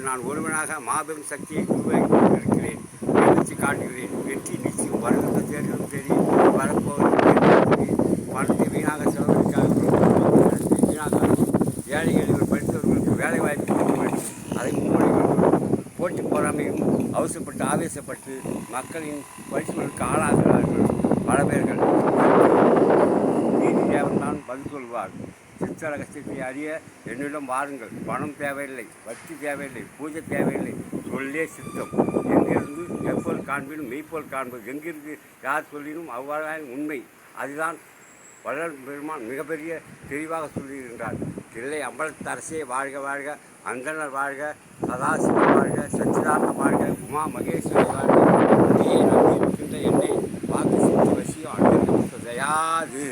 நான் ஒருவனாக மாபெரும் சக்தியை உருவாக்கி கொண்டிருக்கிறேன். நிகழ்ச்சி காட்டுகிறேன். வெற்றி நிச்சயம். வருகின்ற தேர்தலும் சரி, வரப்போவது பணத்தை வீணாக செலவழிக்காக வீணாக ஏழை எளிவர் படித்தவர்களுக்கு வேலை வாய்ப்பு அதை முன்மொழிகள் போட்டி போராமையும் அவசரப்பட்டு ஆவேசப்பட்டு மக்களின் பரிசுகளுக்கு ஆளாகிறார்கள். பல பேர்கள் நீதி தேவன் தான் பதில் சொல்வார். சித்தரகத்தை அறிய என்னிடம் வாருங்கள். பணம் தேவையில்லை, வட்டி தேவையில்லை, பூஜை தேவையில்லை, சொல்லே சித்தம். எங்கிருந்து எப்போது காண்பினும் மெய்ப்போல் காண்பது. எங்கிருந்து யார் சொல்லினும் அவ்வாறான உண்மை. அதுதான் வள்ளல் பெருமான் மிகப்பெரிய தெளிவாக சொல்லியிருக்கின்றார். தில்லை அம்பலத்தரசே வாழ்க வாழ்க, அந்தனர் வாழ்க, சதாசிவம் வாழ்க, சச்சிதானந்தம் வாழ்க, உமா மகேஸ்வரி வாழ்க. அதையே நம்பி இருக்கின்ற என்னை வாக்கு சித்தி வசியம் அன்பு தயாது.